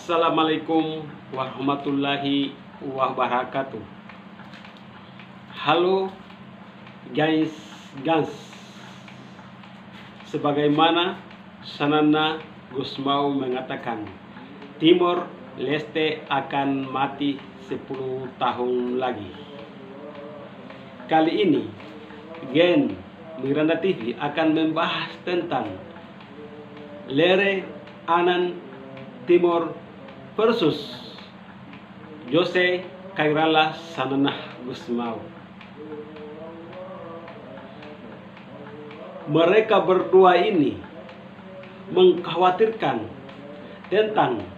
Assalamualaikum warahmatullahi wabarakatuh. Halo guys, sebagaimana Sanana Gusmao mengatakan, Timor Leste akan mati 10 tahun lagi. Kali ini Gen Miranda TV akan membahas tentang Lere Anan Timor versus Jose Kairala Sanana Gusmao. Mereka berdua ini mengkhawatirkan tentang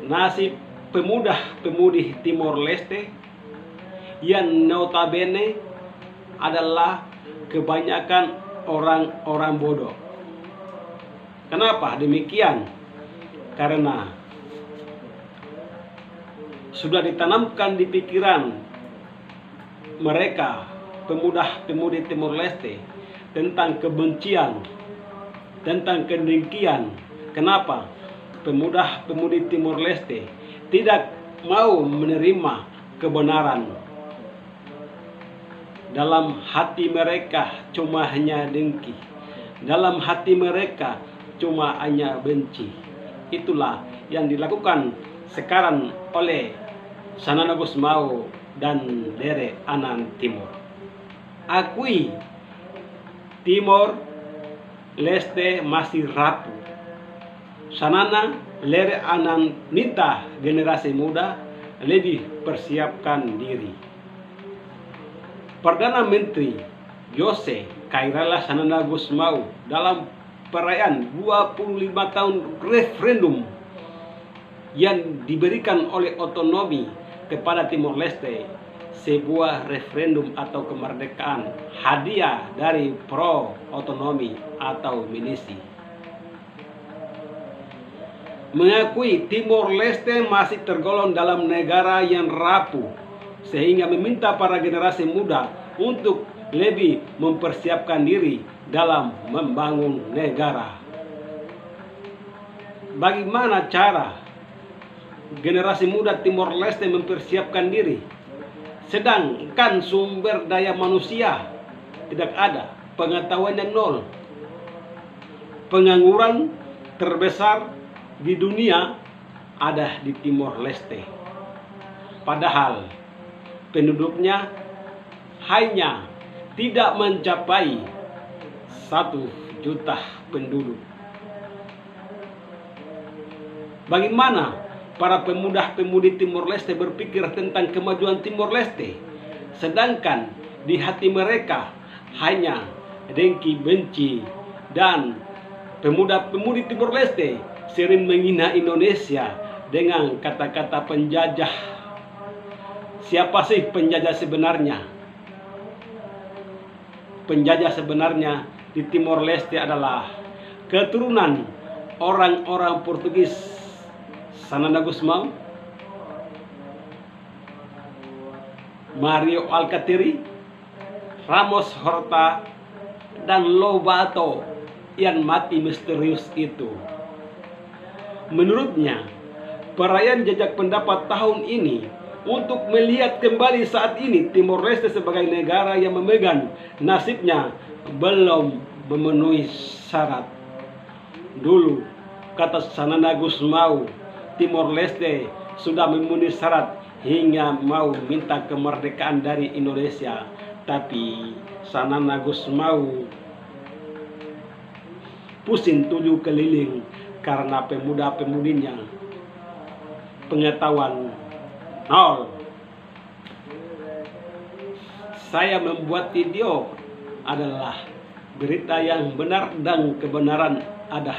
nasib pemuda-pemudi Timor Leste yang notabene adalah kebanyakan orang-orang bodoh. Kenapa demikian? Karena sudah ditanamkan di pikiran mereka, pemuda-pemudi Timor Leste, tentang kebencian, tentang kedengkian. Kenapa? Pemuda-pemudi Timor Leste tidak mau menerima kebenaran. Dalam hati mereka cuma hanya dengki. Dalam hati mereka cuma hanya benci. Itulah yang dilakukan sekarang oleh Sanana Gusmao dan Lere Anan Timor. Akui Timor Leste masih rapuh. Sanana Lere Anan minta generasi muda lebih persiapkan diri. Perdana Menteri Jose Kairala Sanana Gusmao dalam perayaan 25 tahun referendum yang diberikan oleh otonomi kepada Timor Leste, sebuah referendum atau kemerdekaan hadiah dari pro otonomi atau milisi, mengakui Timor Leste masih tergolong dalam negara yang rapuh, sehingga meminta para generasi muda untuk lebih mempersiapkan diri dalam membangun negara. Bagaimana cara generasi muda Timor Leste mempersiapkan diri? Sedangkan sumber daya manusia tidak ada, pengetahuan yang nol. Pengangguran terbesar di dunia ada di Timor Leste. Padahal penduduknya hanya tidak mencapai 1 juta penduduk. Bagaimana para pemuda-pemudi Timor Leste berpikir tentang kemajuan Timor Leste, sedangkan di hati mereka hanya dengki, benci, dan pemuda-pemudi Timor Leste sering menghina Indonesia dengan kata-kata penjajah. Siapa sih penjajah sebenarnya? Penjajah sebenarnya di Timor Leste adalah keturunan orang-orang Portugis. Sanana Gusmao, Mario Alcatiri, Ramos Horta, dan Lobato yang mati misterius itu. Menurutnya, perayaan jajak pendapat tahun ini untuk melihat kembali saat ini Timor Leste sebagai negara yang memegang nasibnya belum memenuhi syarat. Dulu, kata Sanana Gusmao, Timor Leste sudah memenuhi syarat hingga mau minta kemerdekaan dari Indonesia. Tapi Sanana Gusmao pusing 7 keliling karena pemuda-pemudinya pengetahuan nol. Saya membuat video adalah berita yang benar dan kebenaran ada.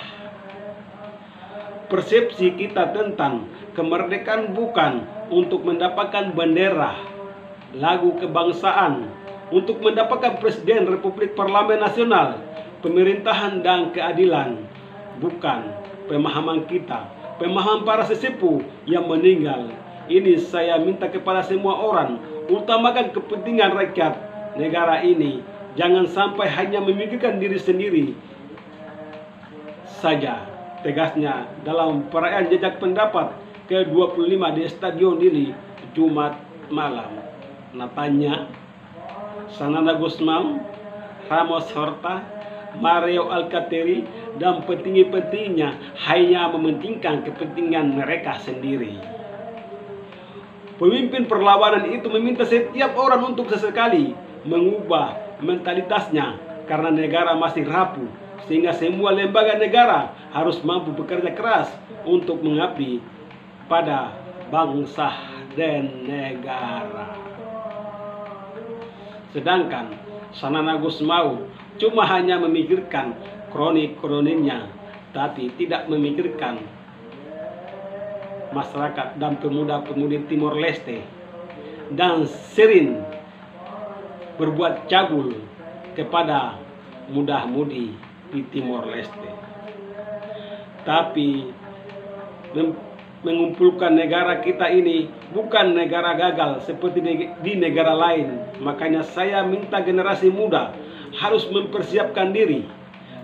Persepsi kita tentang kemerdekaan bukan untuk mendapatkan bendera, lagu kebangsaan, untuk mendapatkan presiden Republik Parlemen Nasional, pemerintahan dan keadilan. Bukan pemahaman kita, pemahaman para sesepuh yang meninggal. Ini saya minta kepada semua orang, utamakan kepentingan rakyat negara ini. Jangan sampai hanya memikirkan diri sendiri saja. Tegasnya dalam perayaan jajak pendapat ke-25 di Stadion Dili Jumat malam. Natanya, Sanana Gusman, Ramos Horta, Mario Alcateri, dan petinggi-petingginya hanya mementingkan kepentingan mereka sendiri. Pemimpin perlawanan itu meminta setiap orang untuk sesekali mengubah mentalitasnya karena negara masih rapuh, sehingga semua lembaga negara harus mampu bekerja keras untuk mengabdi pada bangsa dan negara. Sedangkan Sanana Gusman cuma hanya memikirkan kronik-kroniknya, tapi tidak memikirkan masyarakat dan pemuda-pemudi Timor Leste, dan sering berbuat cabul kepada muda-mudi di Timor Leste. Tapi mengumpulkan negara kita ini bukan negara gagal seperti di negara lain. Makanya saya minta generasi muda harus mempersiapkan diri,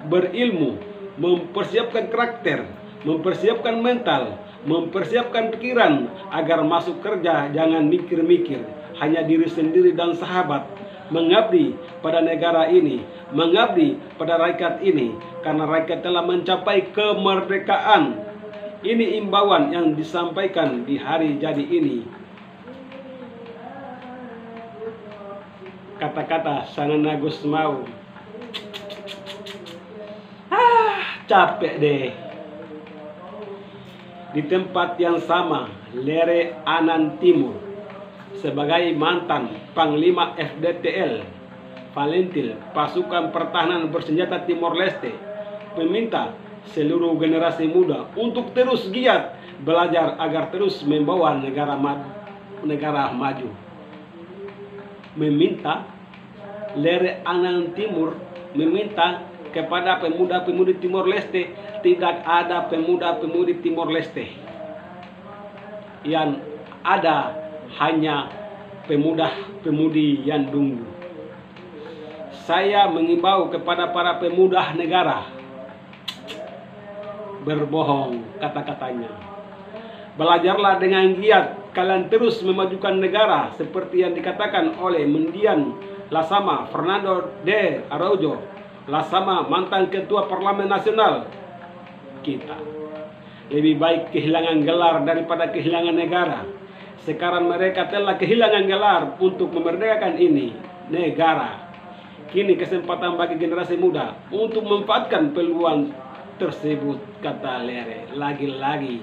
berilmu, mempersiapkan karakter, mempersiapkan mental, mempersiapkan pikiran agar masuk kerja. Jangan mikir-mikir hanya diri sendiri dan sahabat. Mengabdi pada negara ini, mengabdi pada rakyat ini, karena rakyat telah mencapai kemerdekaan. Ini imbauan yang disampaikan di hari jadi ini. Kata-kata Sanana Gusman. Capek deh. Di tempat yang sama, Lere Anan Timur sebagai mantan Panglima FDTL Valentil Pasukan Pertahanan Bersenjata Timor Leste meminta seluruh generasi muda untuk terus giat belajar agar terus membawa negara maju. Meminta Lere Anan Timur meminta kepada pemuda-pemudi Timor Leste, tidak ada pemuda-pemudi Timor Leste. Yang ada hanya pemuda-pemudi yang dungu. Saya mengimbau kepada para pemuda negara, berbohong kata-katanya. Belajarlah dengan giat, kalian terus memajukan negara seperti yang dikatakan oleh Mendian Lasama Fernando de Araujo Lasama, mantan ketua Parlemen Nasional kita. Lebih baik kehilangan gelar daripada kehilangan negara. Sekarang mereka telah kehilangan gelar untuk memerdekakan ini negara. Kini kesempatan bagi generasi muda untuk memanfaatkan peluang tersebut, kata Lere. Lagi-lagi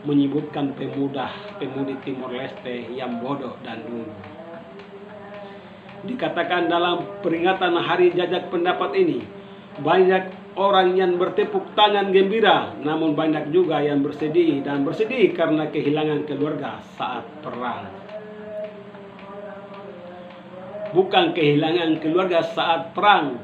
menyebutkan pemuda-pemudi Timor Leste yang bodoh dan dungu. Dikatakan dalam peringatan Hari Jajak Pendapat ini, banyak orang yang bertepuk tangan gembira, namun banyak juga yang bersedih karena kehilangan keluarga saat perang. Bukan kehilangan keluarga saat perang,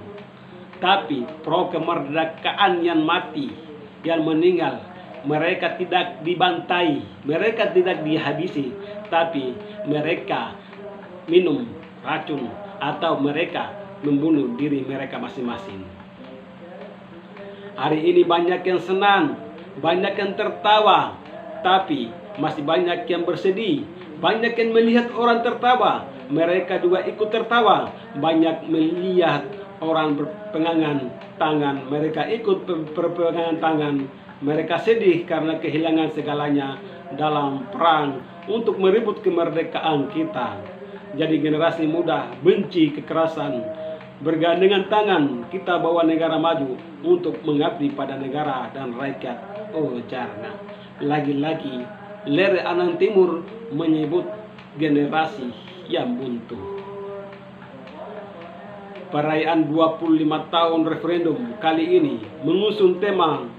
tapi pro kemerdekaan yang mati, yang meninggal. Mereka tidak dibantai, mereka tidak dihabisi, tapi mereka minum racun atau mereka membunuh diri mereka masing-masing. Hari ini banyak yang senang, banyak yang tertawa, tapi masih banyak yang bersedih. Banyak yang melihat orang tertawa, mereka juga ikut tertawa. Banyak melihat orang berpegangan tangan, mereka ikut berpegangan tangan. Mereka sedih karena kehilangan segalanya dalam perang untuk merebut kemerdekaan kita. Jadi generasi muda benci kekerasan, bergandengan tangan kita bawa negara maju untuk mengabdi pada negara dan rakyat. Oh jarna, lagi-lagi Lere Anan Timur menyebut generasi yang buntu. Perayaan 25 tahun referendum kali ini mengusung tema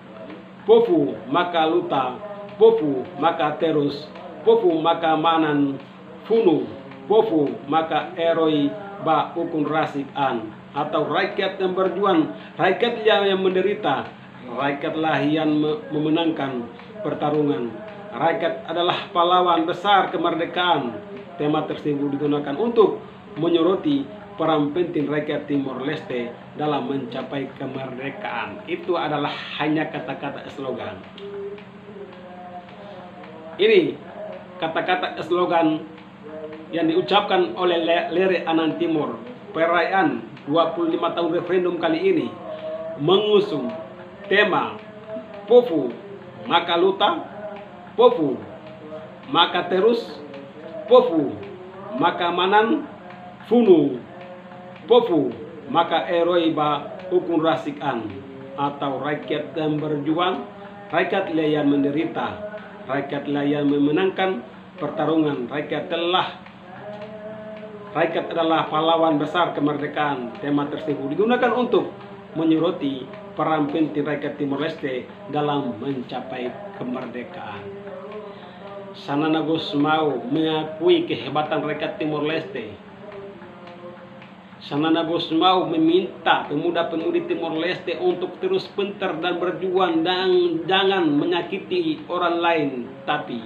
Pofu maka luta, Pofu maka terus, Pofu maka manan funu, Pofu maka eroi ba ukun rasik an, atau rakyat yang berjuang, rakyat yang menderita, rakyatlah yang memenangkan pertarungan. Rakyat adalah pahlawan besar kemerdekaan. Tema tersebut digunakan untuk menyoroti peran penting rakyat Timor Leste dalam mencapai kemerdekaan. Itu adalah hanya kata-kata slogan. Ini kata-kata slogan yang diucapkan oleh Lere Anan Timur perayaan 25 tahun referendum kali ini mengusung tema Pofu maka luta, Pofu maka terus, Pofu maka manan, Funu, Pofu maka eroiba ukun rasikan, atau rakyat yang berjuang, rakyatlah yang menderita, rakyatlah yang memenangkan pertarungan, rakyat adalah pahlawan besar kemerdekaan. Tema tersebut digunakan untuk menyoroti peran penting rakyat Timor Leste dalam mencapai kemerdekaan. Sanana Gus Mau mengakui kehebatan rakyat Timor Leste. Sanana Gus Mau meminta pemuda-pemudi Timor Leste untuk terus pintar dan berjuang dan jangan menyakiti orang lain. Tapi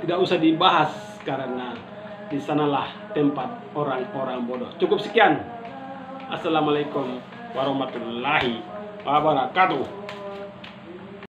tidak usah dibahas karena di sanalah tempat orang-orang bodoh. Cukup sekian. Assalamualaikum warahmatullahi wabarakatuh.